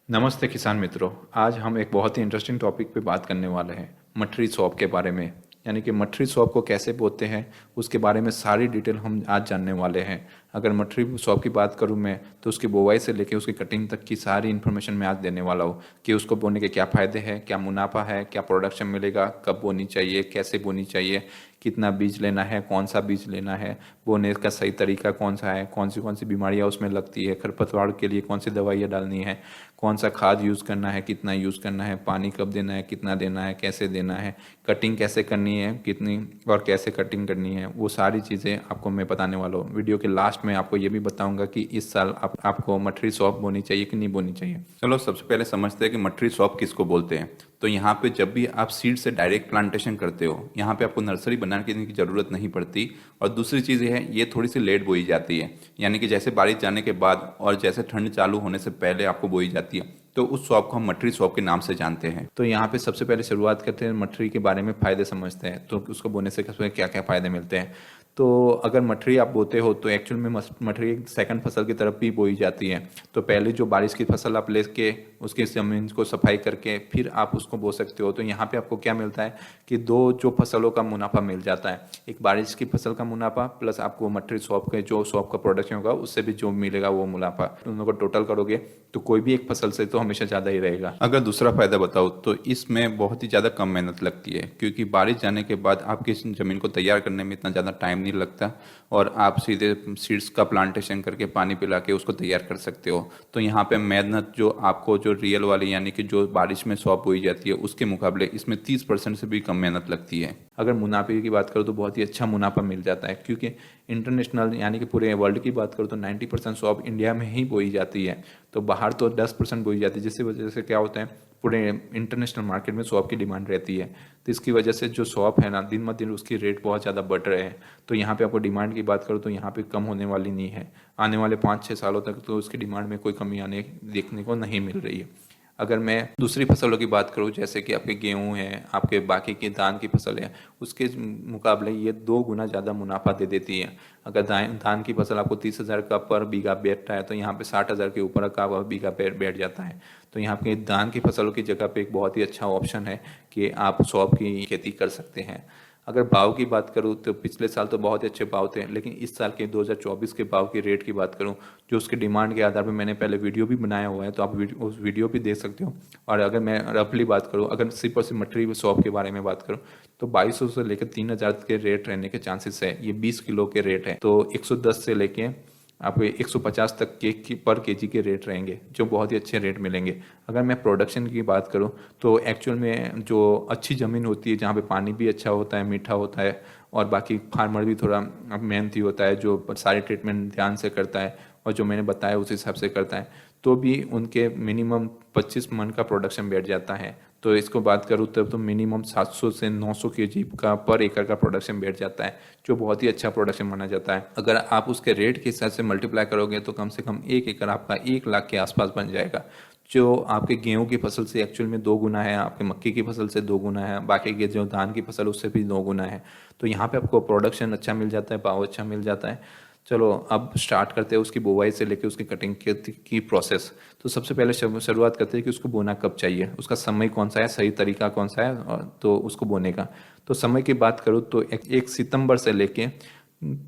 नमस्ते किसान मित्रों। आज हम एक बहुत ही इंटरेस्टिंग टॉपिक पे बात करने वाले हैं, मठरी सौंफ के बारे में। यानी कि मठरी सौंफ को कैसे बोते हैं उसके बारे में सारी डिटेल हम आज जानने वाले हैं। अगर मठरी सौंफ की बात करूं मैं, तो उसकी बोवाई से लेकर उसकी कटिंग तक की सारी इन्फॉर्मेशन मैं आज देने वाला हूं कि उसको बोने के क्या फ़ायदे हैं, क्या मुनाफा है, क्या प्रोडक्शन मिलेगा, कब बोनी चाहिए, कैसे बोनी चाहिए, कितना बीज लेना है, कौन सा बीज लेना है, बोने का सही तरीका कौन सा है, कौन सी बीमारियां उसमें लगती है, खरपतवार के लिए कौन सी दवाइयाँ डालनी है, कौन सा खाद यूज़ करना है, कितना यूज़ करना है, पानी कब देना है, कितना देना है, कैसे देना है, कटिंग कैसे करनी है, कितनी और कैसे कटिंग करनी है, वो सारी चीज़ें आपको मैं बताने वाला हूँ। वीडियो के लास्ट में आपको ये भी बताऊंगा कि इस साल आपको मठरी सौंफ बोनी चाहिए कि नहीं बोनी चाहिए। चलो सबसे पहले समझते हैं कि मठरी सौंफ किसको बोलते हैं। तो यहाँ पे जब भी आप सीड से डायरेक्ट प्लांटेशन करते हो, यहाँ पे आपको नर्सरी बनाने की ज़रूरत नहीं पड़ती। और दूसरी चीज़ ये है, ये थोड़ी सी लेट बोई जाती है, यानी कि जैसे बारिश जाने के बाद और जैसे ठंड चालू होने से पहले आपको बोई जाती है। तो उस सौंफ को हम मठरी सौंफ के नाम से जानते हैं। तो यहाँ पे सबसे पहले शुरुआत करते हैं, मठरी के बारे में फ़ायदे समझते हैं। तो उसको बोने से क्या क्या फ़ायदे मिलते हैं। तो अगर मठरी आप बोते हो तो एक्चुअल में मठरी सेकंड फसल की तरफ भी बोई जाती है। तो पहले जो बारिश की फसल आप लेके उसकी ज़मीन को सफाई करके फिर आप उसको बो सकते हो। तो यहाँ पे आपको क्या मिलता है कि दो जो फसलों का मुनाफा मिल जाता है, एक बारिश की फसल का मुनाफा प्लस आपको मठरी सौंफ के जो सौंफ का प्रोडक्शन होगा उससे भी जो मिलेगा वो मुनाफा, दोनों को टोटल करोगे तो कोई भी एक फसल से तो हमेशा ज़्यादा ही रहेगा। अगर दूसरा फायदा बताओ तो इसमें बहुत ही ज़्यादा कम मेहनत लगती है, क्योंकि बारिश जाने के बाद आपकी इस जमीन को तैयार करने में इतना ज़्यादा टाइम नहीं लगता और आप सीधे सीड्स का प्लांटेशन करके पानी पिला के उसको तैयार कर सकते हो। तो यहाँ पे मेहनत जो आपको जो रियल वाली यानी कि जो बारिश में सौंफ बोई जाती है उसके मुकाबले इसमें 30% से भी कम मेहनत लगती है। अगर मुनाफे की बात करो तो बहुत ही अच्छा मुनाफा मिल जाता है, क्योंकि इंटरनेशनल यानी कि पूरे वर्ल्ड की बात करो तो 90% सौंफ इंडिया में ही बोई जाती है। तो बाहर तो 10% बोई जाती है, जिसकी वजह से क्या होता है पूरे इंटरनेशनल मार्केट में सौंफ की डिमांड रहती है। तो इसकी वजह से जो सौंफ है ना, दिन ब दिन उसकी रेट बहुत ज़्यादा बढ़ रहे हैं। तो यहाँ पे आपको डिमांड की बात करो तो यहाँ पे कम होने वाली नहीं है। आने वाले 5-6 सालों तक तो उसकी डिमांड में कोई कमी आने देखने को नहीं मिल रही है। अगर मैं दूसरी फसलों की बात करूं, जैसे कि आपके गेहूं है, आपके बाकी की धान की फसल है, उसके मुकाबले ये 2 गुना ज़्यादा मुनाफा दे देती है। अगर धान की फसल आपको 30,000 का पर बीघा बैठता है तो यहाँ पे 60,000 के ऊपर का बीघा बैठ जाता है। तो यहाँ पे धान की फसलों की जगह पे एक बहुत ही अच्छा ऑप्शन है कि आप सौंफ की खेती कर सकते हैं। अगर भाव की बात करूँ तो पिछले साल तो बहुत ही अच्छे भाव थे, लेकिन इस साल के 2024 के भाव की रेट की बात करूँ, जो उसके डिमांड के आधार पर मैंने पहले वीडियो भी बनाया हुआ है, तो आप उस वीडियो भी देख सकते हो। और अगर मैं रफली बात करूँ, अगर सिर्फ और सिर्फ मटेरियल शॉप के बारे में बात करूँ, तो 2200 से लेकर 3000 के रेट रहने के चांसेस है। ये 20 किलो के रेट है, तो 110 से लेके आपको 150 तक के पर केजी के रेट रहेंगे, जो बहुत ही अच्छे रेट मिलेंगे। अगर मैं प्रोडक्शन की बात करूं तो एक्चुअल में जो अच्छी ज़मीन होती है, जहां पे पानी भी अच्छा होता है, मीठा होता है, और बाकी फार्मर भी थोड़ा मेहनती होता है, जो सारे ट्रीटमेंट ध्यान से करता है और जो मैंने बताया उस हिसाब से करता है, तो भी उनके मिनिमम 25 मन का प्रोडक्शन बैठ जाता है। तो इसको बात करूँ तब तो मिनिमम 700 से 900 केजी का पर एकड़ का प्रोडक्शन बैठ जाता है, जो बहुत ही अच्छा प्रोडक्शन माना जाता है। अगर आप उसके रेट के हिसाब से मल्टीप्लाई करोगे तो कम से कम 1 एकड़ आपका 1 लाख के आसपास बन जाएगा, जो आपके गेहूं की फसल से एक्चुअल में 2 गुना है, आपके मक्की की फसल से 2 गुना है, बाकी के जो धान की फसल उससे भी 2 गुना है। तो यहाँ पे आपको प्रोडक्शन अच्छा मिल जाता है, भाव अच्छा मिल जाता है। चलो अब स्टार्ट करते हैं उसकी बुवाई से लेकर उसकी कटिंग की प्रोसेस। तो सबसे पहले शुरुआत करते हैं कि उसको बोना कब चाहिए, उसका समय कौन सा है, सही तरीका कौन सा है, तो उसको बोने का। तो समय की बात करूँ तो 1 सितंबर से लेके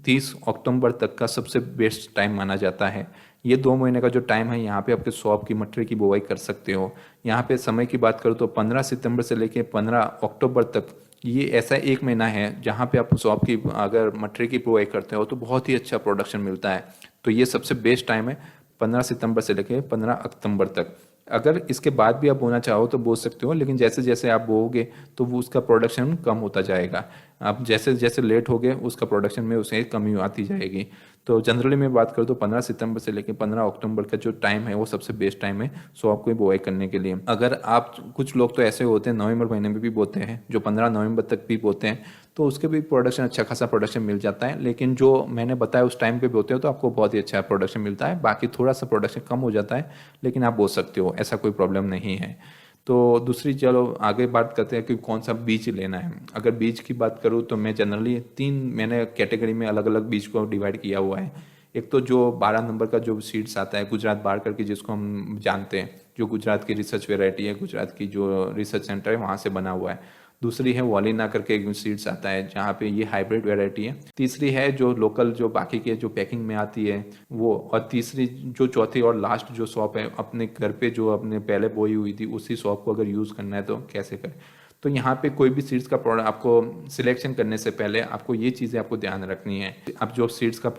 30 अक्टूबर तक का सबसे बेस्ट टाइम माना जाता है। ये 2 महीने का जो टाइम है, यहाँ पे आपके सौंफ की मटर की बुवाई कर सकते हो। यहाँ पे समय की बात करूँ तो 15 सितंबर से लेके 15 अक्टूबर तक ये ऐसा 1 महीना है जहाँ पे आप सौंफ की अगर मटर की बुवाई करते हो तो बहुत ही अच्छा प्रोडक्शन मिलता है। तो ये सबसे बेस्ट टाइम है 15 सितंबर से लेके 15 अक्टूबर तक। अगर इसके बाद भी आप बोना चाहो तो बो सकते हो, लेकिन जैसे जैसे आप बोओगे तो वो उसका प्रोडक्शन कम होता जाएगा। आप जैसे जैसे लेट होगे उसका प्रोडक्शन में उसे कमी आती जाएगी। तो जनरली मैं बात करूँ तो 15 सितंबर से लेकर 15 अक्टूबर का जो टाइम है वो सबसे बेस्ट टाइम है सौंफ को बुआई करने के लिए। अगर आप कुछ लोग तो ऐसे होते हैं नवंबर महीने में भी बोते हैं, जो 15 नवंबर तक भी बोते हैं, तो उसके भी प्रोडक्शन अच्छा खासा प्रोडक्शन मिल जाता है। लेकिन जो मैंने बताया उस टाइम पे बोते हो तो आपको बहुत ही अच्छा प्रोडक्शन मिलता है। बाकी थोड़ा सा प्रोडक्शन कम हो जाता है, लेकिन आप बो सकते हो, ऐसा कोई प्रॉब्लम नहीं है। तो दूसरी चलो आगे बात करते हैं कि कौन सा बीज लेना है। अगर बीज की बात करूँ तो मैं जनरली 3 मैंने कैटेगरी में अलग अलग बीज को डिवाइड किया हुआ है। एक तो जो 12 नंबर का जो सीड्स आता है गुजरात बार करके, जिसको हम जानते हैं, जो गुजरात की रिसर्च वेराइटी है, गुजरात की जो रिसर्च सेंटर है वहाँ से बना हुआ है। दूसरी है वॉलिना करके एक सीड्स आता है जहाँ पे ये हाइब्रिड वेराइटी है। तीसरी है जो लोकल जो बाकी के जो पैकिंग में आती है वो। और तीसरी जो चौथी और लास्ट जो शॉप है, अपने घर पे जो अपने पहले बोई हुई थी उसी शॉप को अगर यूज़ करना है तो कैसे करें। तो यहाँ पे कोई भी सीड्स का प्रोडक्ट आपको सिलेक्शन करने से पहले आपको ये चीज़ें आपको ध्यान रखनी है। आप जो सीड्स का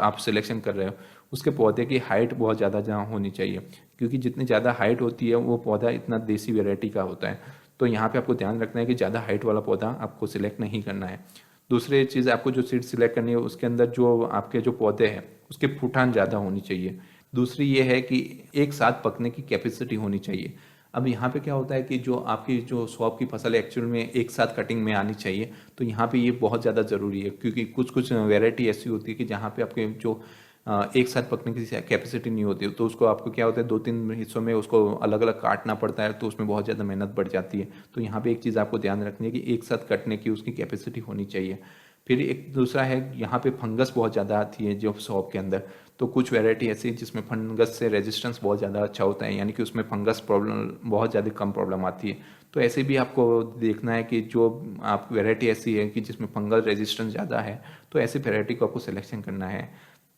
आप सिलेक्शन कर रहे हो उसके पौधे की हाइट बहुत ज़्यादा जहाँ होनी चाहिए, क्योंकि जितनी ज़्यादा हाइट होती है वो पौधा इतना देसी वेराइटी का होता है। तो यहाँ पे आपको ध्यान रखना है कि ज़्यादा हाइट वाला पौधा आपको सिलेक्ट नहीं करना है। दूसरी चीज़, आपको जो सीड सिलेक्ट करनी है उसके अंदर जो आपके जो पौधे हैं उसके फूटान ज़्यादा होनी चाहिए। दूसरी ये है कि एक साथ पकने की कैपेसिटी होनी चाहिए। अब यहाँ पे क्या होता है कि जो आपकी जो सौंफ की फसल है एक्चुअल में एक साथ कटिंग में आनी चाहिए, तो यहाँ पे ये बहुत ज़्यादा ज़रूरी है, क्योंकि कुछ कुछ वैरायटी ऐसी होती है कि जहाँ पे आपके जो एक साथ पकने की कैपेसिटी नहीं होती, तो उसको आपको क्या होता है 2-3 हिस्सों में उसको अलग अलग काटना पड़ता है, तो उसमें बहुत ज़्यादा मेहनत बढ़ जाती है। तो यहाँ पे एक चीज़ आपको ध्यान रखनी है कि एक साथ कटने की उसकी कैपेसिटी होनी चाहिए। फिर एक दूसरा है, यहाँ पे फंगस बहुत ज़्यादा आती है जो सौंफ के अंदर, तो कुछ वैरायटी ऐसी है जिसमें फंगस से रेजिस्टेंस बहुत ज़्यादा अच्छा होता है, यानी कि उसमें फंगस प्रॉब्लम बहुत ज़्यादा कम प्रॉब्लम आती है। तो ऐसे भी आपको देखना है कि जो आप वैरायटी ऐसी है कि जिसमें फंगल रेजिस्टेंस ज़्यादा है, तो ऐसी वैरायटी को आपको सिलेक्शन करना है।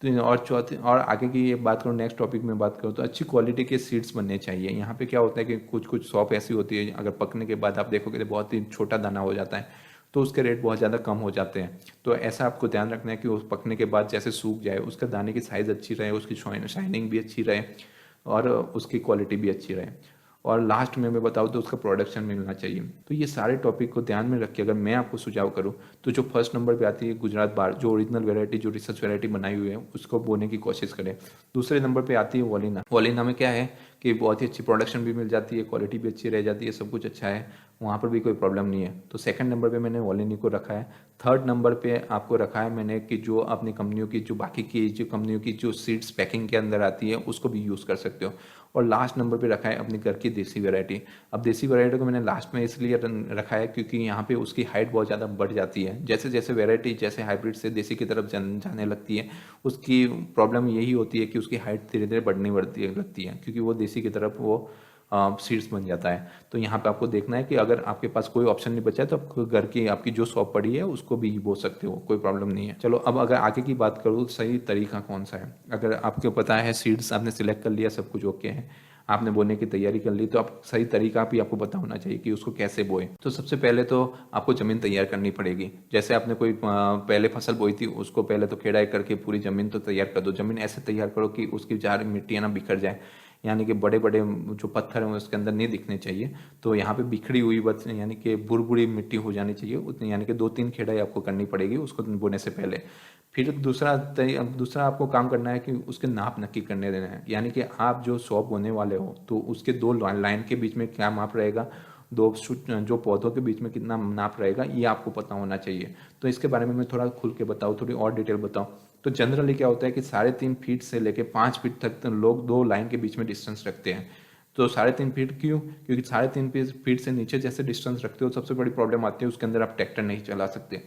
तो और चौथी और आगे की ये बात करूँ, नेक्स्ट टॉपिक में बात करूँ, तो अच्छी क्वालिटी के सीड्स बनने चाहिए। यहाँ पे क्या होता है कि कुछ कुछ सौंफ ऐसी होती है अगर पकने के बाद आप देखोगे तो बहुत ही छोटा दाना हो जाता है, तो उसके रेट बहुत ज़्यादा कम हो जाते हैं। तो ऐसा आपको ध्यान रखना है कि वो पकने के बाद जैसे सूख जाए, उसका दाने की साइज़ अच्छी रहे, उसकी शाइनिंग भी अच्छी रहे और उसकी क्वालिटी भी अच्छी रहे, और लास्ट में मैं बताऊँ तो उसका प्रोडक्शन मिलना चाहिए। तो ये सारे टॉपिक को ध्यान में रख के अगर मैं आपको सुझाव करूँ तो जो फर्स्ट नंबर पे आती है गुजरात बार, जो ओरिजिनल वैरायटी जो रिसर्च वैरायटी बनाई हुई है उसको बोने की कोशिश करें। दूसरे नंबर पे आती है वॉलिना। वॉलिना में क्या है कि बहुत ही अच्छी प्रोडक्शन भी मिल जाती है, क्वालिटी भी अच्छी रह जाती है, सब कुछ अच्छा है, वहाँ पर भी कोई प्रॉब्लम नहीं है। तो सेकंड नंबर पे मैंने वॉलिनी को रखा है। थर्ड नंबर पे आपको रखा है मैंने कि जो अपनी कंपनियों की जो बाकी की जो कंपनियों की जो सीड्स पैकिंग के अंदर आती है उसको भी यूज़ कर सकते हो। और लास्ट नंबर पे रखा है अपने घर की देसी वैरायटी। अब देसी वैरायटी को मैंने लास्ट में इसलिए रखा है क्योंकि यहाँ पे उसकी हाइट बहुत ज़्यादा बढ़ जाती है। जैसे जैसे वैरायटी जैसे हाइब्रिड से देसी की तरफ जाने लगती है, उसकी प्रॉब्लम यही होती है कि उसकी हाइट धीरे धीरे बढ़ने बढ़ती लगती है, क्योंकि वो देसी की तरफ वो सीड्स बन जाता है। तो यहाँ पे आपको देखना है कि अगर आपके पास कोई ऑप्शन नहीं बचा है तो आप घर की आपकी जो शॉप पड़ी है उसको भी बो सकते हो, कोई प्रॉब्लम नहीं है। चलो अब अगर आगे की बात करूँ सही तरीका कौन सा है। अगर आपको पता है सीड्स आपने सिलेक्ट कर लिया, सब कुछ ओके है, आपने बोने की तैयारी कर ली, तो आप सही तरीका भी आपको पता होना चाहिए कि उसको कैसे बोए। तो सबसे पहले तो आपको ज़मीन तैयार करनी पड़ेगी। जैसे आपने कोई पहले फसल बोई थी उसको पहले तो खेड़ाई करके पूरी ज़मीन तो तैयार कर दो। ज़मीन ऐसे तैयार करो कि उसकी चार मिट्टियाँ ना बिखर जाए, यानी कि बड़े बड़े जो पत्थर हैं उसके अंदर नहीं दिखने चाहिए। तो यहाँ पे बिखरी हुई बस यानी कि बुरबुरी मिट्टी हो जानी चाहिए उतनी, यानी कि 2-3 खेड़ाई आपको करनी पड़ेगी उसको बोने से पहले। फिर दूसरा आपको काम करना है कि उसके नाप नक्की करने देना है, यानी कि आप जो सौंफ बोने वाले हो तो उसके 2 लाइन के बीच में क्या माप रहेगा, दो जो पौधों के बीच में कितना नाप रहेगा, ये आपको पता होना चाहिए। तो इसके बारे में मैं थोड़ा खुल के बताऊँ, थोड़ी और डिटेल बताऊँ, तो जनरली क्या होता है कि 3.5 फीट से लेके 5 फीट तक तो लोग 2 लाइन के बीच में डिस्टेंस रखते हैं। तो 3.5 फीट क्यों? क्योंकि 3.5 फीट से नीचे जैसे डिस्टेंस रखते हो सबसे बड़ी प्रॉब्लम आती है उसके अंदर आप ट्रैक्टर नहीं चला सकते,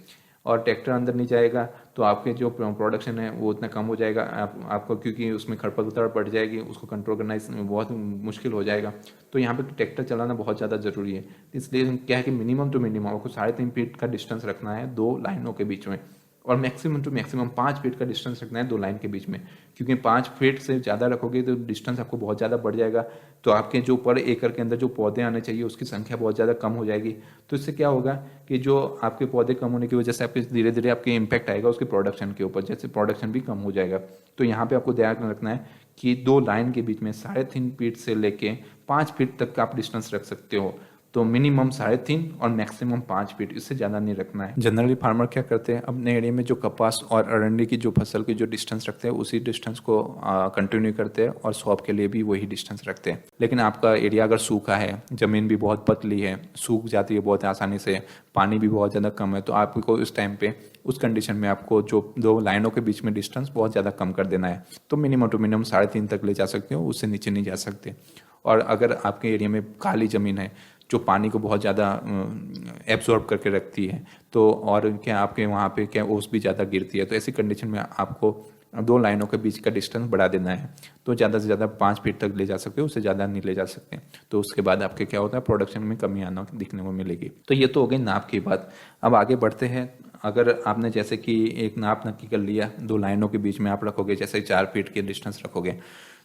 और ट्रैक्टर अंदर नहीं जाएगा तो आपके जो प्रोडक्शन है वो उतना कम हो जाएगा, आपको क्योंकि उसमें खरपतवार बढ़ जाएगी, उसको कंट्रोल करना इसमें बहुत मुश्किल हो जाएगा। तो यहाँ पे ट्रैक्टर चलाना बहुत ज़्यादा ज़रूरी है। इसलिए क्या है कि मिनिमम टू मिनिमम आपको 3.5 फीट का डिस्टेंस रखना है 2 लाइनों के बीच में, और मैक्सिमम टू मैक्सिमम 5 फीट का डिस्टेंस रखना है 2 लाइन के बीच में, क्योंकि 5 फीट से ज़्यादा रखोगे तो डिस्टेंस आपको बहुत ज़्यादा बढ़ जाएगा, तो आपके जो पर एकड़ के अंदर जो पौधे आने चाहिए उसकी संख्या बहुत ज़्यादा कम हो जाएगी। तो इससे क्या होगा कि जो आपके पौधे कम होने की वजह से आपके धीरे धीरे आपके इम्पैक्ट आएगा उसके प्रोडक्शन के ऊपर, जैसे प्रोडक्शन भी कम हो जाएगा। तो यहाँ पर आपको ध्यान रखना है कि 2 लाइन के बीच में 3.5 फीट से लेके 5 फीट तक का आप डिस्टेंस रख सकते हो। तो मिनिमम 3.5 और मैक्सिमम 5 फीट, इससे ज़्यादा नहीं रखना है। जनरली फार्मर क्या करते हैं अपने एरिया में जो कपास और अरंडी की जो फसल की जो डिस्टेंस रखते हैं उसी डिस्टेंस को कंटिन्यू करते हैं, और सौंफ के लिए भी वही डिस्टेंस रखते हैं। लेकिन आपका एरिया अगर सूखा है, ज़मीन भी बहुत पतली है, सूख जाती है बहुत आसानी से, पानी भी बहुत ज़्यादा कम है, तो आपको इस टाइम पे उस कंडीशन में आपको जो 2 लाइनों के बीच में डिस्टेंस बहुत ज़्यादा कम कर देना है। तो मिनिमम टू मिनिमम 3.5 तक ले जा सकते हो, उससे नीचे नहीं जा सकते। और अगर आपके एरिया में काली ज़मीन है जो पानी को बहुत ज़्यादा एब्जॉर्ब करके रखती है, तो और क्या आपके वहाँ पे क्या ओस भी ज़्यादा गिरती है, तो ऐसी कंडीशन में आपको दो लाइनों के बीच का डिस्टेंस बढ़ा देना है। तो ज़्यादा से ज़्यादा 5 फीट तक ले जा सकते हो, उससे ज़्यादा नहीं ले जा सकते। तो उसके बाद आपके क्या होता है, प्रोडक्शन में कमी आना दिखने को मिलेगी। तो ये तो हो गई नाप की बात। अब आगे बढ़ते हैं। अगर आपने जैसे कि एक नाप नक्की कर लिया, दो लाइनों के बीच में आप रखोगे, जैसे 4 फीट के डिस्टेंस रखोगे।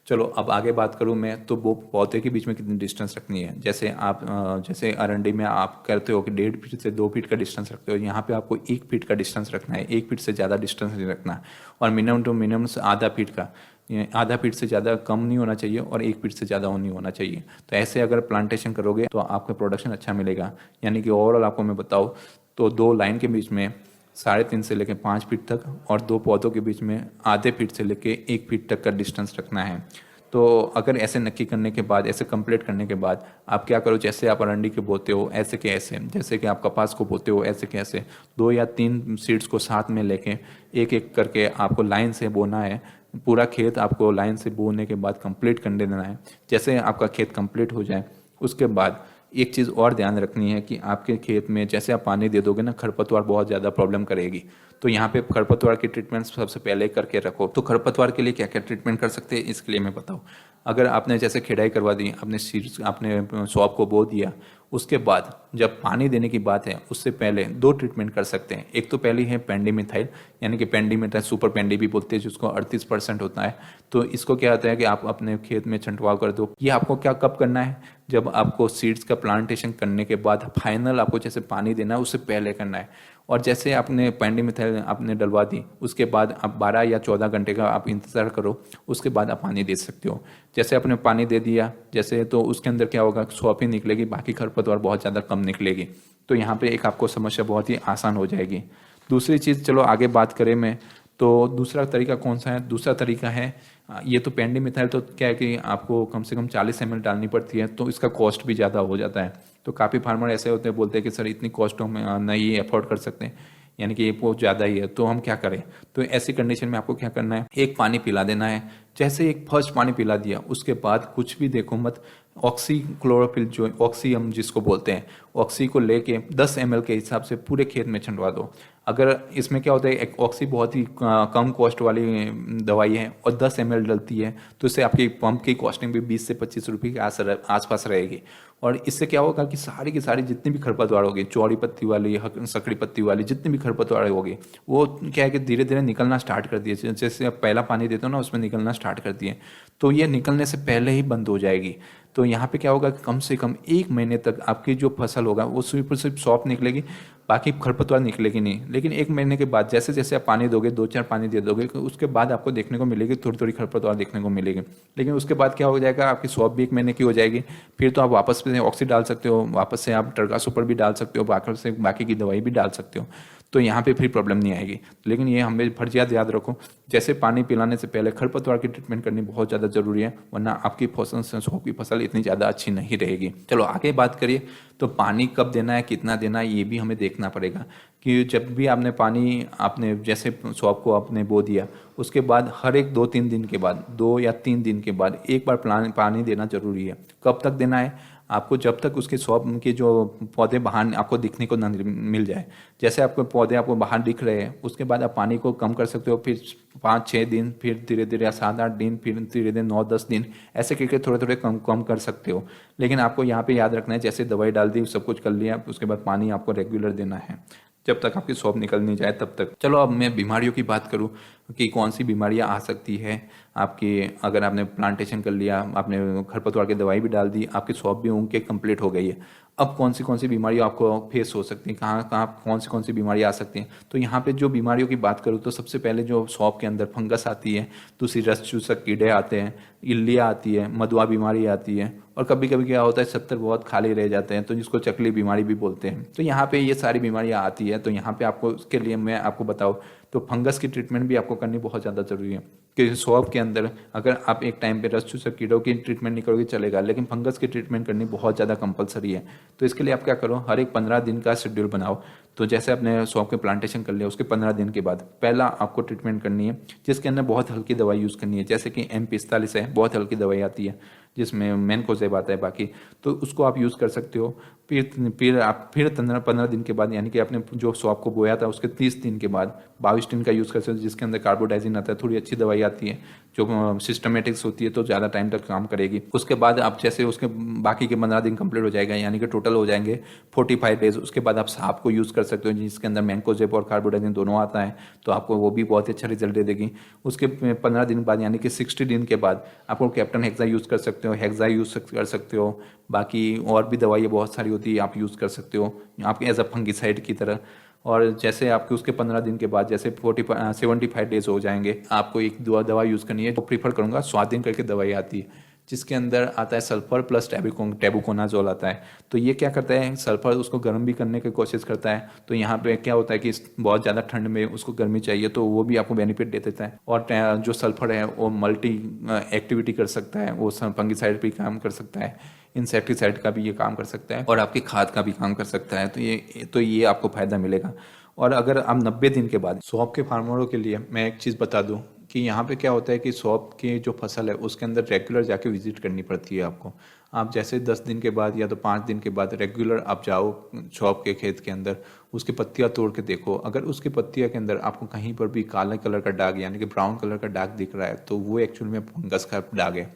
चलो अब आगे बात करूं मैं, तो वो पौधे के बीच में कितनी डिस्टेंस रखनी है। जैसे आप जैसे अरंडी में आप करते हो कि 1.5 फीट से 2 फीट का डिस्टेंस रखते हो, यहाँ पे आपको 1 फीट का डिस्टेंस रखना है। 1 फीट से ज़्यादा डिस्टेंस नहीं रखना, और मिनिमम टू मिनिमम आधा फीट का, आधा फीट से ज़्यादा कम नहीं होना चाहिए और 1 फीट से ज़्यादा नहीं होना चाहिए। तो ऐसे अगर प्लांटेशन करोगे तो आपका प्रोडक्शन अच्छा मिलेगा। यानी कि ओवरऑल आपको मैं बताऊँ तो दो लाइन के बीच में 3.5 से लेकर 5 फीट तक, और दो पौधों के बीच में आधे फीट से लेकर 1 फीट तक का डिस्टेंस रखना है। तो अगर ऐसे नक्की करने के बाद, ऐसे कंप्लीट करने के बाद आप क्या करो, जैसे आप अरंडी के बोते हो ऐसे के ऐसे, जैसे कि आप कपास को बोते हो ऐसे के ऐसे, 2 या 3 सीड्स को साथ में लेके एक एक करके आपको लाइन से बोना है। पूरा खेत आपको लाइन से बोने के बाद कंप्लीट कर देना है। जैसे आपका खेत कंप्लीट हो जाए उसके बाद एक चीज़ और ध्यान रखनी है कि आपके खेत में जैसे आप पानी दे दोगे ना, खरपतवार बहुत ज़्यादा प्रॉब्लम करेगी। तो यहाँ पे खरपतवार की ट्रीटमेंट सबसे पहले करके रखो। तो खरपतवार के लिए क्या क्या ट्रीटमेंट कर सकते हैं, इसके लिए मैं बताऊँ। अगर आपने जैसे खेड़ाई करवा दी, आपने सीड्स, आपने सौंफ को बो दिया, उसके बाद जब पानी देने की बात है उससे पहले 2 ट्रीटमेंट कर सकते हैं। एक तो पहली है पेंडीमिथाइल, यानी कि पेंडीमिथाइल सुपर पेंडी भी बोलते हैं, जिसको 38% होता है। तो इसको क्या होता है कि आप अपने खेत में छिड़काव कर दो। ये आपको क्या कब करना है, जब आपको सीड्स का प्लांटेशन करने के बाद फाइनल आपको जैसे पानी देना है उससे पहले करना है। और जैसे आपने पेंडीमिथाइल आपने डलवा दी, उसके बाद आप 12 या 14 घंटे का आप इंतज़ार करो, उसके बाद आप पानी दे सकते हो। जैसे आपने पानी दे दिया जैसे, तो उसके अंदर क्या होगा, सौंफ ही निकलेगी, बाकी खरपतवार बहुत ज़्यादा कम निकलेगी। तो यहाँ पे एक आपको समस्या बहुत ही आसान हो जाएगी। दूसरी चीज़, चलो आगे बात करें मैं, तो दूसरा तरीका कौन सा है। दूसरा तरीका है, ये तो पेंडीमिथाइल तो क्या है कि आपको कम से कम 40 ml डालनी पड़ती है, तो इसका कॉस्ट भी ज़्यादा हो जाता है। तो काफ़ी फार्मर ऐसे होते हैं, बोलते हैं कि सर इतनी कॉस्ट हम नहीं अफोर्ड कर सकते, यानी कि ये बहुत ज़्यादा ही है, तो हम क्या करें। तो ऐसी कंडीशन में आपको क्या करना है, एक पानी पिला देना है। जैसे एक फर्स्ट पानी पिला दिया उसके बाद कुछ भी देखो मत, ऑक्सी क्लोरोफिल जो ऑक्सी हम जिसको बोलते हैं, ऑक्सी को लेके 10 ml के हिसाब से पूरे खेत में छिड़वा दो। अगर इसमें क्या होता है, एक ऑक्सी बहुत ही कम कॉस्ट वाली दवाई है और 10 ml डलती है, तो इससे आपकी पंप की कॉस्टिंग भी 20 से 25 रुपये के आसपास रहेगी। और इससे क्या होगा कि सारी की सारी जितनी भी खरपतवार होगी, चौड़ी पत्ती वाली, सकड़ी पत्ती वाली, जितनी भी खरपतवार होगी, वो क्या है कि धीरे धीरे निकलना स्टार्ट कर दिए। जैसे आप पहला पानी देते हो ना, उसमें निकलना स्टार्ट कर दिए, तो ये निकलने से पहले ही बंद हो जाएगी। तो यहाँ पे क्या होगा कि कम से कम 1 महीने तक आपकी जो फसल होगा वो सिर्फ सौंफ निकलेगी, बाकी खरपतवार निकलेगी नहीं। लेकिन 1 महीने के बाद जैसे जैसे आप पानी दोगे, 2-4 पानी दे दोगे, उसके बाद आपको देखने को मिलेगी थोड़ी थोड़ी खरपतवार देखने को मिलेगी। लेकिन उसके बाद क्या हो जाएगा, आपकी सौंफ भी 1 महीने की हो जाएगी। फिर तो आप वापस से ऑक्सी डाल सकते हो, वापस से आप टर्गा सुपर भी डाल सकते हो, बाकी की दवाई भी डाल सकते हो। तो यहाँ पे फिर प्रॉब्लम नहीं आएगी। लेकिन ये हमें फर्जियात याद रखो, जैसे पानी पिलाने से पहले खरपतवार की ट्रीटमेंट करनी बहुत ज़्यादा जरूरी है, वरना आपकी फसल सौंफ की फसल इतनी ज़्यादा अच्छी नहीं रहेगी। चलो आगे बात करिए, तो पानी कब देना है, कितना देना है, ये भी हमें देखना पड़ेगा। कि जब भी आपने पानी, आपने जैसे सौंफ को आपने बो दिया, उसके बाद हर एक 2-3 दिन के बाद, 2 या 3 दिन के बाद एक बार पानी देना जरूरी है। कब तक देना है आपको, जब तक उसके सौंफ के जो पौधे बाहर आपको दिखने को न मिल जाए। जैसे आपको पौधे आपको बाहर दिख रहे हैं, उसके बाद आप पानी को कम कर सकते हो, फिर 5-6 दिन, फिर धीरे धीरे 7-8 दिन, फिर धीरे धीरे 9-10 दिन, ऐसे करके थोड़े थोड़े कम कम कर सकते हो। लेकिन आपको यहाँ पे याद रखना है, जैसे दवाई डाल दी, सब कुछ कर लिया, उसके बाद पानी आपको रेगुलर देना है जब तक आपकी सौंफ निकल नहीं जाए तब तक। चलो अब मैं बीमारियों की बात करूं कि कौन सी बीमारियां आ सकती है आपकी। अगर आपने प्लांटेशन कर लिया, आपने खरपतवार की दवाई भी डाल दी, आपकी सौंफ भी उग के कंप्लीट हो गई है, अब कौन सी बीमारियां आपको फेस हो सकती हैं, कहाँ कहाँ कौन सी बीमारियां आ सकती हैं। तो यहाँ पे जो बीमारियों की बात करूँ तो सबसे पहले जो सौंफ के अंदर फंगस आती है, दूसरी रस चूसक कीड़े आते हैं, इल्लियाँ आती है, मधुआ बीमारी आती है, और कभी कभी क्या होता है सत्तर बहुत खाली रह जाते हैं, तो जिसको चकली बीमारी भी बोलते हैं। तो यहाँ पे ये सारी बीमारियाँ आती है। तो यहाँ पे आपको उसके लिए मैं आपको बताऊँ तो फंगस की ट्रीटमेंट भी आपको करनी बहुत ज़्यादा ज़रूरी है। कि सौंफ के अंदर अगर आप एक टाइम पे रस्ट चूसक कीड़ों की ट्रीटमेंट नहीं करोगे चलेगा, लेकिन फंगस की ट्रीटमेंट करनी बहुत ज़्यादा कंपलसरी है। तो इसके लिए आप क्या करो, हर एक 15 दिन का शेड्यूल बनाओ। तो जैसे आपने सौंफ के प्लांटेशन कर लिया, उसके 15 दिन के बाद पहला आपको ट्रीटमेंट करनी है, जिसके अंदर बहुत हल्की दवाई यूज़ करनी है, जैसे कि M45 है, बहुत हल्की दवाई आती है जिसमें मैनकोजेब आता है बाकी, तो उसको आप यूज़ कर सकते हो। फिर आप फिर 15 दिन के बाद, यानी कि आपने जो सौंफ को बोया था उसके 30 दिन के बाद 22 दिन का यूज़ कर सकते हो, जिसके अंदर कार्बोडाइजिन आता है, थोड़ी अच्छी दवाई आती है जो सिस्टमेटिक्स होती है, तो ज़्यादा टाइम तक काम करेगी। उसके बाद आप जैसे उसके बाकी के 15 दिन कंप्लीट हो जाएगा, यानी कि टोटल हो जाएंगे 45 डेज। उसके बाद आप सांप को यूज़ कर सकते हो जिसके अंदर मैंकोजेब और कार्बोडाइजिन दोनों आता है, तो आपको वो भी बहुत अच्छा रिजल्ट दे देगी। उसके 15 दिन बाद यानी कि 60 दिन के बाद आपको कैप्टन हेक्सा यूज़ कर सकते हो, हेक्सा यूज़ कर सकते हो। बाकी और भी दवाइयाँ बहुत सारी होती है, आप यूज़ कर सकते हो आप एज अ फंगिसाइड की तरह। और जैसे आपके उसके 15 दिन के बाद जैसे 75 डेज हो जाएंगे, आपको एक दवा यूज़ करनी है, तो प्रीफर करूँगा स्वादिन करके दवाई आती है, जिसके अंदर आता है सल्फर प्लस टेबुकोनाजोल आता है। तो ये क्या करता है, सल्फर उसको गर्म भी करने की कोशिश करता है। तो यहाँ पे क्या होता है कि बहुत ज़्यादा ठंड में उसको गर्मी चाहिए, तो वो भी आपको बेनिफिट दे देता है। और जो सल्फर है वो मल्टी एक्टिविटी कर सकता है, वो फंगिसाइड भी काम कर सकता है, इंसेक्टिसाइड का भी ये काम कर सकता है, और आपकी खाद का भी काम कर सकता है। तो ये आपको फायदा मिलेगा। और अगर आप 90 दिन के बाद सौंफ के फार्मरों के लिए मैं एक चीज़ बता दूं कि यहाँ पे क्या होता है कि सौंफ की जो फसल है उसके अंदर रेगुलर जाके विजिट करनी पड़ती है आपको। आप जैसे 10 दिन के बाद या तो 5 दिन के बाद रेगुलर आप जाओ सौंफ के खेत के अंदर, उसकी पत्तियाँ तोड़ के देखो। अगर उसकी पत्तियाँ के अंदर आपको कहीं पर भी काले कलर का दाग यानी कि ब्राउन कलर का दाग दिख रहा है, तो वो एक्चुअल में फंगस का दाग है।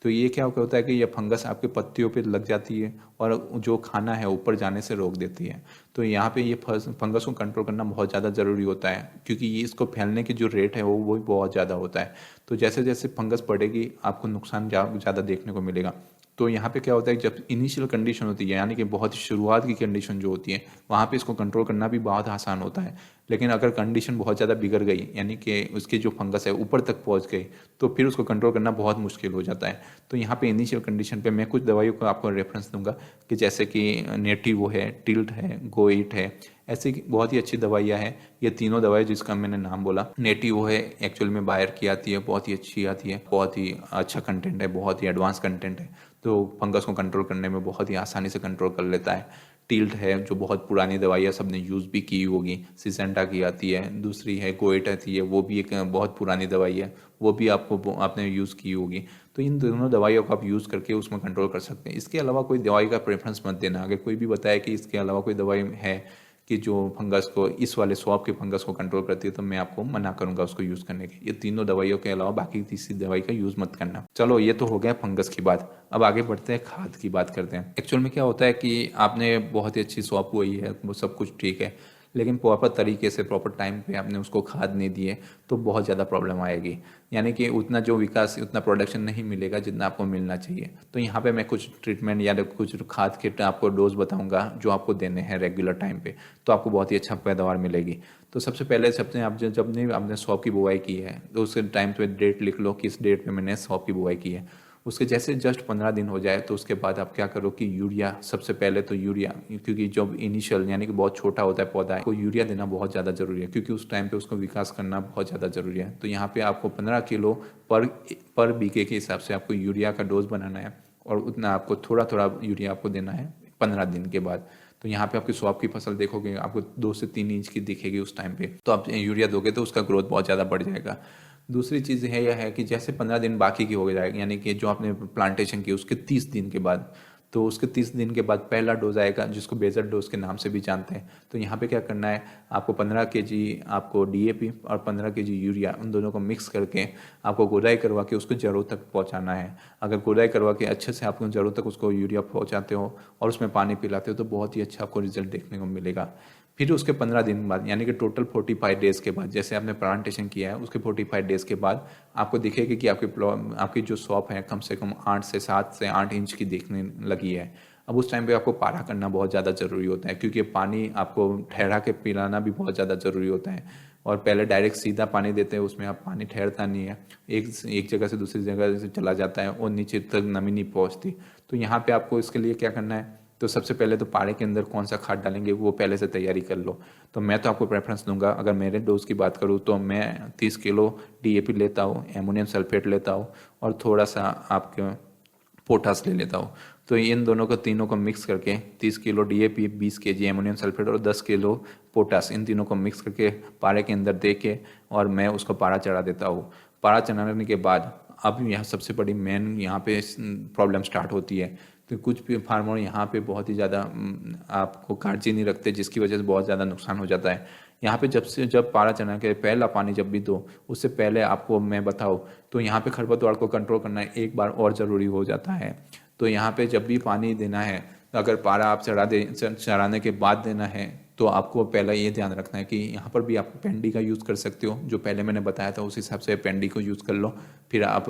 तो ये क्या होता है कि ये फंगस आपके पत्तियों पे लग जाती है और जो खाना है ऊपर जाने से रोक देती है। तो यहाँ पे ये फंगस को कंट्रोल करना बहुत ज़्यादा ज़रूरी होता है, क्योंकि ये इसको फैलने की जो रेट है वो भी बहुत ज़्यादा होता है। तो जैसे जैसे फंगस बढ़ेगी आपको नुकसान ज़्यादा देखने को मिलेगा। तो यहाँ पे क्या होता है, जब इनिशियल कंडीशन होती है यानी कि बहुत ही शुरुआत की कंडीशन जो होती है, वहाँ पे इसको कंट्रोल करना भी बहुत आसान होता है। लेकिन अगर कंडीशन बहुत ज़्यादा बिगड़ गई यानी कि उसकी जो फंगस है ऊपर तक पहुँच गई, तो फिर उसको कंट्रोल करना बहुत मुश्किल हो जाता है। तो यहाँ पे इनिशियल कंडीशन पे मैं कुछ दवाइयों को आपको रेफरेंस दूंगा कि जैसे कि नेटिवो है, टिल्ट है, गोइट है, ऐसी बहुत ही अच्छी दवाइयाँ हैं। ये तीनों दवाई जिसका मैंने नाम बोला, नेटिवो है एक्चुअल में बायर की आती है, बहुत ही अच्छी आती है, बहुत ही अच्छा कंटेंट है, बहुत ही एडवांस कंटेंट है, तो फंगस को कंट्रोल करने में बहुत ही आसानी से कंट्रोल कर लेता है। टिल्ट है जो बहुत पुरानी दवाई है, सबने यूज़ भी की होगी, सिजेंटा की आती है। दूसरी है गोइट आती है, वो भी एक बहुत पुरानी दवाई है, वो भी आपने यूज़ की होगी। तो इन दोनों दवाइयों को आप यूज़ करके उसमें कंट्रोल कर सकते हैं। इसके अलावा कोई दवाई का प्रेफरेंस मत देना। अगर कोई भी बताए कि इसके अलावा कोई दवाई है कि जो फंगस को, इस वाले सौंफ के फंगस को कंट्रोल करती है, तो मैं आपको मना करूंगा उसको यूज़ करने के। ये तीनों दवाइयों के अलावा बाकी तीसरी दवाई का यूज़ मत करना। चलो ये तो हो गया फंगस की बात। अब आगे बढ़ते हैं, खाद की बात करते हैं। एक्चुअल में क्या होता है कि आपने बहुत ही अच्छी सौंफ बोई है, वो सब कुछ ठीक है, लेकिन प्रॉपर तरीके से प्रॉपर टाइम पे आपने उसको खाद नहीं दिए, तो बहुत ज़्यादा प्रॉब्लम आएगी। यानी कि उतना जो विकास, उतना प्रोडक्शन नहीं मिलेगा जितना आपको मिलना चाहिए। तो यहाँ पे मैं कुछ ट्रीटमेंट या कुछ खाद के आपको डोज बताऊंगा जो आपको देने हैं रेगुलर टाइम पे, तो आपको बहुत ही अच्छा पैदावार मिलेगी। तो सबसे पहले आप जब नहीं आपने सौंफ की बुआई की है, तो उसके टाइम पे डेट लिख लो कि इस डेट पे मैंने सौंफ की बुआई की है। उसके जैसे जस्ट 15 दिन हो जाए, तो उसके बाद आप क्या करो कि यूरिया, सबसे पहले तो यूरिया, क्योंकि जब इनिशियल यानी कि बहुत छोटा होता है पौधा, को यूरिया देना बहुत ज़्यादा ज़रूरी है, क्योंकि उस टाइम पे उसको विकास करना बहुत ज़्यादा ज़रूरी है। तो यहाँ पे आपको 15 किलो पर बीघे के हिसाब से आपको यूरिया का डोज बनाना है, और उतना आपको थोड़ा थोड़ा यूरिया आपको देना है 15 दिन के बाद। तो यहाँ पे आपकी सौंफ की फसल देखोगे आपको 2 से 3 इंच की दिखेगी उस टाइम पे, तो आप यूरिया दोगे तो उसका ग्रोथ बहुत ज़्यादा बढ़ जाएगा। दूसरी चीज़ है यह है कि जैसे 15 दिन बाकी की हो जाएगी, यानी कि जो आपने प्लांटेशन की उसके 30 दिन के बाद, तो उसके 30 दिन के बाद पहला डोज आएगा, जिसको बेजर डोज के नाम से भी जानते हैं। तो यहाँ पे क्या करना है, आपको 15 केजी आपको डीएपी और 15 केजी यूरिया, उन दोनों को मिक्स करके आपको गोदाई करवा के उसको जड़ों तक पहुँचाना है। अगर गोदाई करवा के अच्छे से आप जड़ों तक उसको यूरिया पहुँचाते हो और उसमें पानी पिलाते हो, तो बहुत ही अच्छा आपको रिजल्ट देखने को मिलेगा। फिर उसके 15 दिन बाद, यानी कि टोटल 45 डेज़ के बाद, जैसे आपने प्लांटेशन किया है उसके 45 डेज़ के बाद आपको दिखेगा कि आपकी जो सौंफ है कम से कम 7 से 8 इंच की दिखने लगी है। अब उस टाइम पे आपको पारा करना बहुत ज़्यादा ज़रूरी होता है, क्योंकि पानी आपको ठहरा के पिलाना भी बहुत ज़्यादा ज़रूरी होता है। और पहले डायरेक्ट सीधा पानी देते हैं, उसमें आप पानी ठहरता नहीं है, एक जगह से दूसरी जगह से चला जाता है और नीचे तक नमी नहीं पहुँचती। तो यहाँ पे आपको इसके लिए क्या करना है तो सबसे पहले तो पारे के अंदर कौन सा खाद डालेंगे वो पहले से तैयारी कर लो। तो मैं तो आपको प्रेफरेंस दूंगा, अगर मेरे डोज की बात करूँ तो मैं 30 किलो DAP लेता हूँ, एमोनियम सल्फेट लेता हूँ और थोड़ा सा आपके पोटास ले लेता हूँ। तो इन दोनों को तीनों को मिक्स करके 30 kilo DAP, 20 kg ammonium sulphate और 10 किलो पोटास, इन तीनों को मिक्स करके पारे के अंदर दे के और मैं उसको पारा चढ़ा देता हूँ। पारा चढ़ाने के बाद अब यहाँ सबसे बड़ी मेन यहाँ पे प्रॉब्लम स्टार्ट होती है। तो कुछ भी फार्मर यहाँ पे बहुत ही ज़्यादा आपको काळजी नहीं रखते, जिसकी वजह से बहुत ज़्यादा नुकसान हो जाता है। यहाँ पे जब पारा चढ़ा के पहला पानी जब भी दो, उससे पहले आपको मैं बताऊँ तो यहाँ पे खरपतवार को कंट्रोल करना एक बार और ज़रूरी हो जाता है। तो यहाँ पे जब भी पानी देना है, अगर पारा आप चढ़ाने के बाद देना है तो आपको पहला ये ध्यान रखना है कि यहाँ पर भी आप पेंडी का यूज़ कर सकते हो, जो पहले मैंने बताया था उस हिसाब से पेंडी को यूज़ कर लो। फिर आप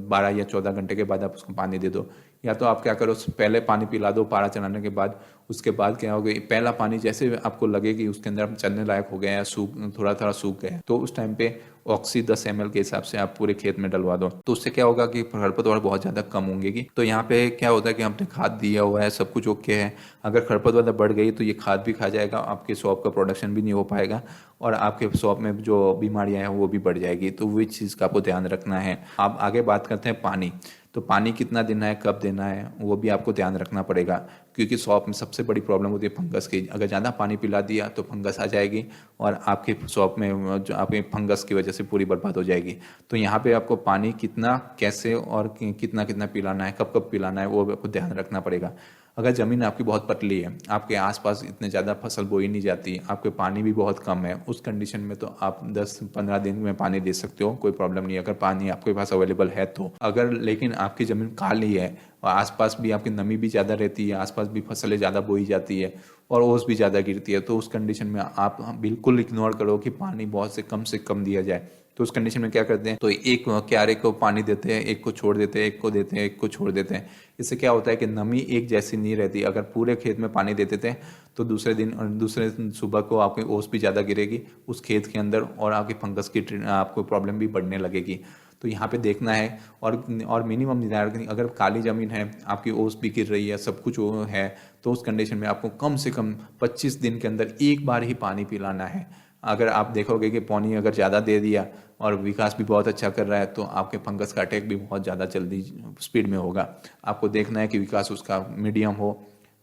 12 या 14 घंटे के बाद आप उसको पानी दे दो। या तो आप क्या करो, पहले पानी पिला दो पारा चढ़ाने के बाद, उसके बाद क्या होगा, पहला पानी जैसे आपको लगे कि उसके अंदर चलने लायक हो गया या थोड़ा थोड़ा सूख गया, तो उस टाइम पे ऑक्सी 10 ml के हिसाब से आप पूरे खेत में डलवा दो। तो उससे क्या होगा कि खरपतवार बहुत ज़्यादा कम होंगे। तो यहाँ पे क्या होता है कि आपने खाद दिया हुआ है, सब कुछ ओके है, अगर खरपतवार बढ़ गई तो ये खाद भी खा जाएगा, आपके शॉप का प्रोडक्शन भी नहीं हो पाएगा और आपके शॉप में जो बीमारियाँ हैं वो भी बढ़ जाएगी। तो वो चीज़ का आपको ध्यान रखना है। आप आगे बात करते हैं पानी। तो पानी कितना देना है, कब देना है, वो भी आपको ध्यान रखना पड़ेगा, क्योंकि शॉप में सबसे बड़ी प्रॉब्लम होती है फंगस की। अगर ज़्यादा पानी पिला दिया तो फंगस आ जाएगी और आपके शॉप में जो आपके फंगस की वजह से पूरी बर्बाद हो जाएगी। तो यहाँ पे आपको पानी कितना, कैसे और कितना कितना पिलाना है, कब कब पिलाना है, वो आपको ध्यान रखना पड़ेगा। अगर ज़मीन आपकी बहुत पतली है, आपके आसपास इतने ज़्यादा फसल बोई नहीं जाती, आपके पानी भी बहुत कम है, उस कंडीशन में तो आप 10-15 दिन में पानी दे सकते हो, कोई प्रॉब्लम नहीं है अगर पानी आपके पास अवेलेबल है तो। अगर लेकिन आपकी ज़मीन काली है और आसपास भी आपकी नमी भी ज़्यादा रहती है, आसपास भी फसलें ज़्यादा बोई जाती है और ओस भी ज़्यादा गिरती है, तो उस कंडीशन में आप बिल्कुल इग्नोर करो कि पानी बहुत से कम दिया जाए। तो उस कंडीशन में क्या करते हैं, तो एक क्यारे को पानी देते हैं, एक को छोड़ देते हैं, एक को देते हैं, एक को छोड़ देते हैं। इससे क्या होता है कि नमी एक जैसी नहीं रहती। अगर पूरे खेत में पानी देते थे तो दूसरे दिन सुबह को आपकी ओस भी ज़्यादा गिरेगी उस खेत के अंदर और आपकी फंगस की आपको प्रॉब्लम भी बढ़ने लगेगी। तो यहाँ पे देखना है और मिनिमम निर्धारण, अगर काली ज़मीन है, आपकी ओस भी गिर रही है, सब कुछ है, तो उस कंडीशन में आपको कम से कम 25 दिन के अंदर एक बार ही पानी पिलाना है। अगर आप देखोगे कि पानी अगर ज़्यादा दे दिया और विकास भी बहुत अच्छा कर रहा है तो आपके फंगस का अटैक भी बहुत ज़्यादा जल्दी स्पीड में होगा। आपको देखना है कि विकास उसका मीडियम हो,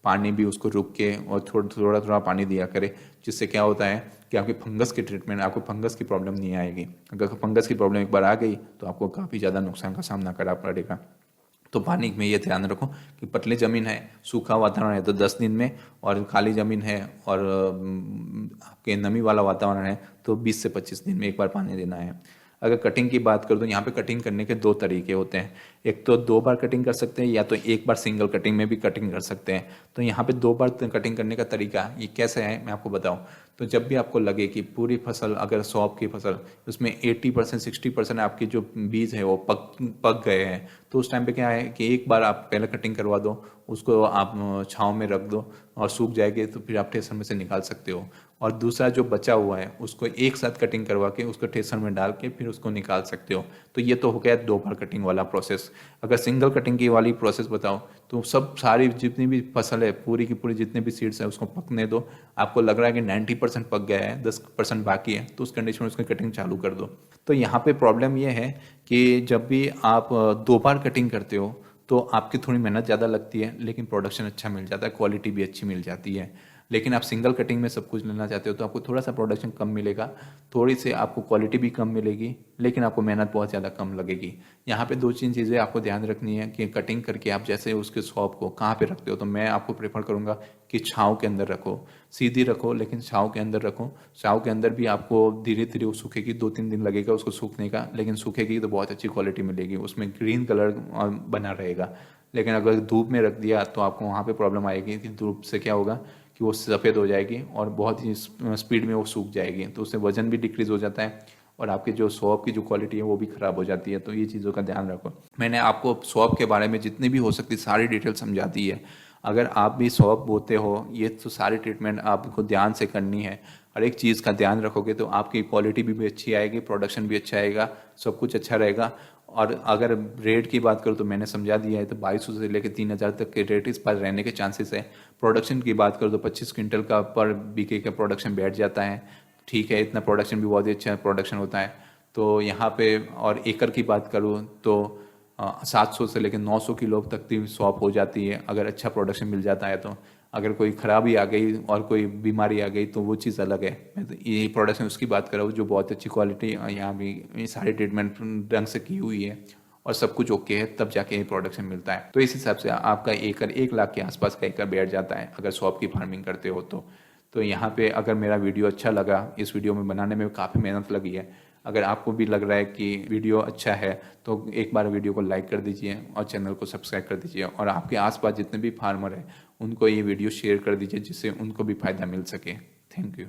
पानी भी उसको रुक के और थोड़ा थोड़ा पानी दिया करे, जिससे क्या होता है कि आपकी फंगस की ट्रीटमेंट, आपको फंगस की प्रॉब्लम नहीं आएगी। अगर फंगस की प्रॉब्लम एक बार आ गई तो आपको काफ़ी ज़्यादा नुकसान का सामना करना पड़ेगा। तो पानी में ये ध्यान रखो कि पतली ज़मीन है, सूखा वातावरण है तो 10 दिन में, और खाली ज़मीन है और आपके नमी वाला वातावरण है तो 20 से 25 दिन में एक बार पानी देना है। अगर कटिंग की बात करूँ तो यहाँ पे कटिंग करने के 2 तरीके होते हैं। एक तो 2 बार कटिंग कर सकते हैं या तो एक बार सिंगल कटिंग में भी कटिंग कर सकते हैं। तो यहाँ पे 2 बार कटिंग करने का तरीका ये कैसे है मैं आपको बताऊँ। तो जब भी आपको लगे कि पूरी फसल, अगर सौंफ की फसल उसमें 80% 60% आपकी जो बीज है वो पक गए हैं, तो उस टाइम पे क्या है कि एक बार आप पहले कटिंग करवा दो, उसको आप छाँव में रख दो और सूख जाएगी तो फिर आप ठेसर में से निकाल सकते हो। और दूसरा जो बचा हुआ है उसको एक साथ कटिंग करवा के उसको ठेसर में डाल के फिर उसको निकाल सकते हो। तो ये तो हो गया 2 बार कटिंग वाला प्रोसेस। अगर सिंगल कटिंग की वाली प्रोसेस बताओ तो सब सारी जितनी भी फसल है, पूरी की पूरी जितने भी सीड्स है उसको पकने दो। आपको लग रहा है कि 90% पक गया है, 10% बाकी है, तो उस कंडीशन में उसकी कटिंग चालू कर दो। तो यहाँ पे प्रॉब्लम ये है कि जब भी आप 2 बार कटिंग करते हो तो आपकी थोड़ी मेहनत ज़्यादा लगती है, लेकिन प्रोडक्शन अच्छा मिल जाता है, क्वालिटी भी अच्छी मिल जाती है। लेकिन आप सिंगल कटिंग में सब कुछ लेना चाहते हो तो आपको थोड़ा सा प्रोडक्शन कम मिलेगा, थोड़ी सी आपको क्वालिटी भी कम मिलेगी, लेकिन आपको मेहनत बहुत ज़्यादा कम लगेगी। यहाँ पे 2-3 चीज़ें आपको ध्यान रखनी है कि कटिंग करके आप जैसे उसके शॉप को कहाँ पे रखते हो। तो मैं आपको प्रेफर करूँगा कि छाँव के अंदर रखो, सीधी रखो लेकिन छाँव के अंदर रखो। छाँव के अंदर भी आपको धीरे धीरे वो सूखेगी, 2-3 दिन लगेगा उसको सूखने का, लेकिन सूखेगी तो बहुत अच्छी क्वालिटी मिलेगी, उसमें ग्रीन कलर बना रहेगा। लेकिन अगर धूप में रख दिया तो आपको वहाँ पे प्रॉब्लम आएगी कि धूप से क्या होगा कि वो सफ़ेद हो जाएगी और बहुत ही स्पीड में वो सूख जाएगी, तो उससे वजन भी डिक्रीज़ हो जाता है और आपके जो सौंफ की जो क्वालिटी है वो भी ख़राब हो जाती है। तो ये चीज़ों का ध्यान रखो। मैंने आपको सौंफ के बारे में जितनी भी हो सकती सारी डिटेल समझा दी है। अगर आप भी सौंफ बोते हो, ये तो सारी ट्रीटमेंट आपको ध्यान से करनी है। हर एक चीज़ का ध्यान रखोगे तो आपकी क्वालिटी भी अच्छी आएगी, प्रोडक्शन भी अच्छा आएगा, सब कुछ अच्छा रहेगा और अगर रेट की बात करूँ तो मैंने समझा दिया है, तो 2200 से लेकर 3000 तक के रेट इस पर रहने के चांसेस है। प्रोडक्शन की बात करूँ तो 25 क्विंटल का पर बीके का प्रोडक्शन बैठ जाता है। ठीक है, इतना प्रोडक्शन भी बहुत ही अच्छा प्रोडक्शन होता है। तो यहाँ पे और एकड़ की बात करूँ तो 700 से लेकर 900 किलो तक की शॉप हो जाती है अगर अच्छा प्रोडक्शन मिल जाता है तो। अगर कोई खराबी आ गई और कोई बीमारी आ गई तो वो चीज़ अलग है। मैं तो ये प्रोडक्शन उसकी बात कर रहा हूँ जो बहुत अच्छी क्वालिटी, यहाँ भी ये सारी ट्रीटमेंट ढंग से की हुई है और सब कुछ ओके है, तब जाके ये प्रोडक्शन मिलता है। तो इस हिसाब से आपका एकड़ 1 लाख के आसपास का एकड़ बैठ जाता है अगर शॉप की फार्मिंग करते हो तो यहाँ पे अगर मेरा वीडियो अच्छा लगा, इस वीडियो में बनाने में काफ़ी मेहनत लगी है, अगर आपको भी लग रहा है कि वीडियो अच्छा है तो एक बार वीडियो को लाइक कर दीजिए और चैनल को सब्सक्राइब कर दीजिए, और आपके आसपास जितने भी फार्मर हैं उनको ये वीडियो शेयर कर दीजिए जिससे उनको भी फ़ायदा मिल सके। Thank you.